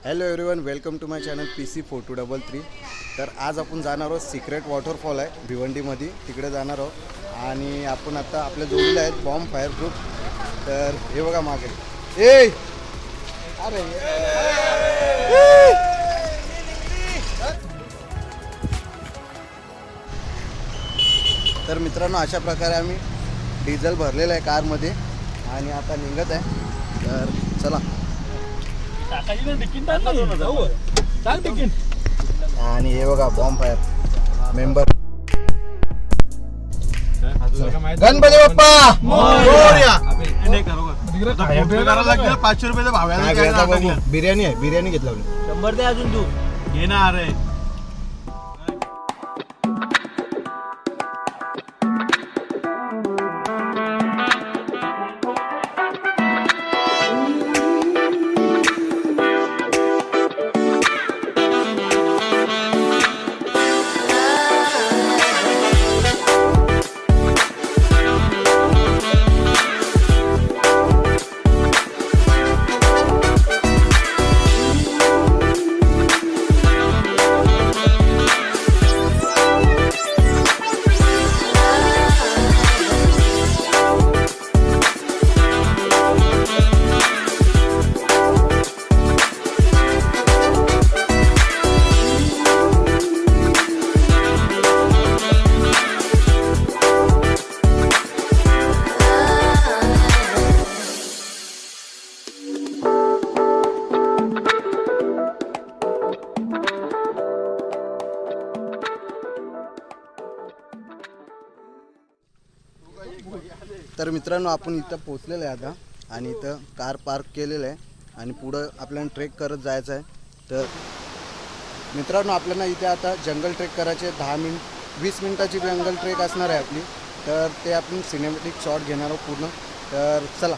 Hello everyone, welcome to my channel PC4233। तर आज आपण जाणार आहोत सिक्रेट वॉटरफॉल आहे भिवंडीमध्ये, तिकडे जाणार आहोत। आणि आपण आता आपल्या जोडीला आहेत बॉम्ब फायर ग्रुप। तर हे बघा मागे, ए अरे तर मित्रांनो, अशा प्रकारे आम्ही डिझेल भरलेलं आहे कारमध्ये आणि आता निघत आहे। तर चला। आणि हे बघा bomb fire member, Ganpati Bappa Morya. 500 रुपये भाव बिर्याणी आहे, बिर्याणी घेतला 100 दे अजून तू घेणार आहे। तर मित्रांनो, आपण इथं पोहोचलेलं आहे आता आणि इथं कार पार्क केलेलं आहे आणि पुढं आपल्याला ट्रेक करत जायचं आहे। तर मित्रांनो, आपल्याला इथे आता जंगल ट्रेक करायचे 20 मिनिटाची जंगल ट्रेक असणार आहे आपली। तर ते आपण सिनेमॅटिक शॉट घेणार आहोत पूर्ण। तर चला।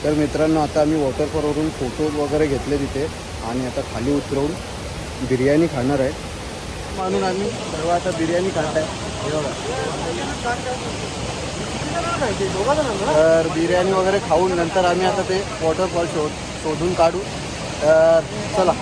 तर मित्रांनो, आता आम्ही वॉटरफॉलवरून फोटोज वगैरे घेतले तिथे आणि आता खाली उतरवून बिर्याणी खाणार आहे म्हणून आम्ही सर्व आता बिर्याणी खात आहे। तर बिर्याणी वगैरे खाऊन नंतर आम्ही आता ते वॉटरफॉल शोधून काढू। तर चला।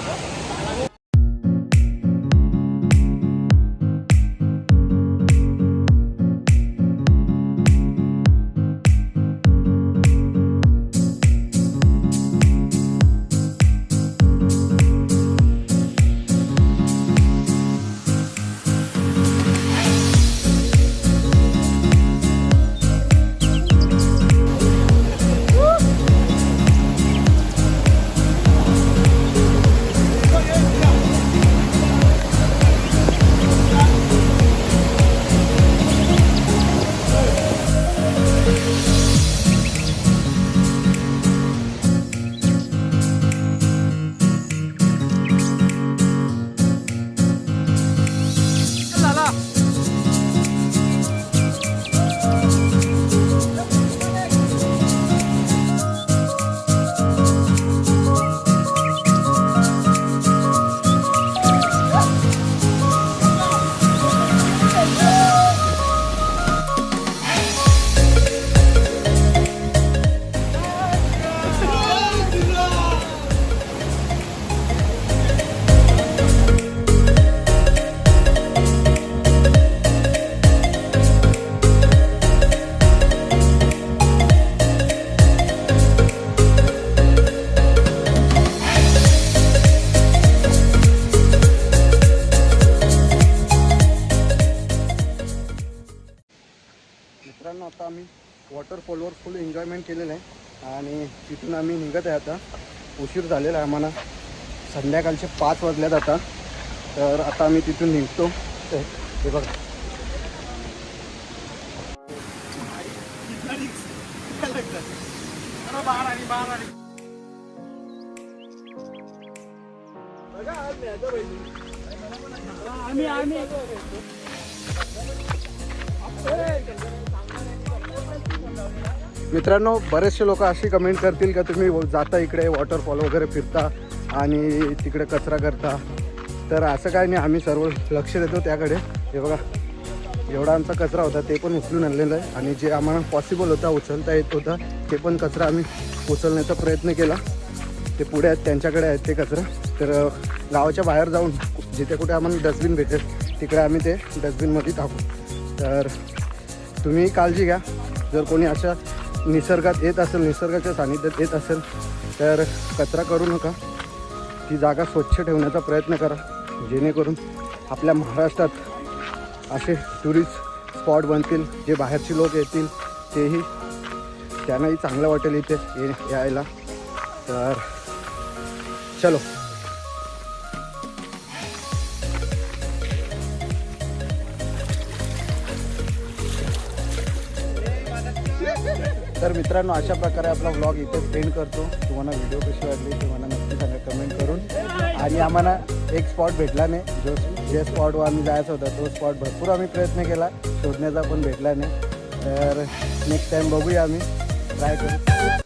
केलेलं आहे आणि तिथून आम्ही निघत आहे आता. उशीर झालेला आहे आम्हाला, संध्याकाळचे 5 वाजल्यात आता. तर आता आम्ही तिथून निघतो. हे बघा मित्रांनो, बरेचसे लोक अशी कमेंट करतील का तुम्ही जाता इकडे वॉटरफॉल वगैरे फिरता आणि तिकडे कचरा करता. तर असं काय नाही, आम्ही सर्व लक्ष देतो त्याकडे. हे बघा एवढा आमचा कचरा होता ते पण उचलून आणलेलं आहे आणि जे आम्हाला पॉसिबल होता उचलता येत होता ते पण कचरा आम्ही उचलण्याचा प्रयत्न केला. ते पुढे आहेत त्यांच्याकडे आहेत ते कचरा. तर गावाच्या बाहेर जाऊन जिथे कुठे आम्हाला डस्टबिन भेटेल तिकडे आम्ही ते डस्टबिनमध्ये टाकू. तर तुम्ही काळजी घ्या. जर कोणी अशा निसर्गात येत असेल, निसर्गाच्या सानिध्यात येत असेल तर कचरा करू नका. ती जागा स्वच्छ ठेवण्याचा प्रयत्न करा, जेणेकरून आपल्या महाराष्ट्रात असे टुरिस्ट स्पॉट बनतील. जे बाहेरचे लोक येतील तेही त्यांनाही चांगलं वाटेल इथे यायला. तर चलो. तर मित्रांनो, अशा प्रकारे आपला व्लॉग इथेच एंड करतो. तुम्हाला व्हिडिओ कशी वाटली ते मला नक्की सांगा कमेंट करून. आणि आम्हाला एक स्पॉट भेटला नाही, जे स्पॉटवर आम्ही जायचं होता तो स्पॉट भरपूर आम्ही प्रयत्न केला शोधण्याचा, पण भेटला नाही. तर नेक्स्ट टाईम बघूया, आम्ही ट्राय करू.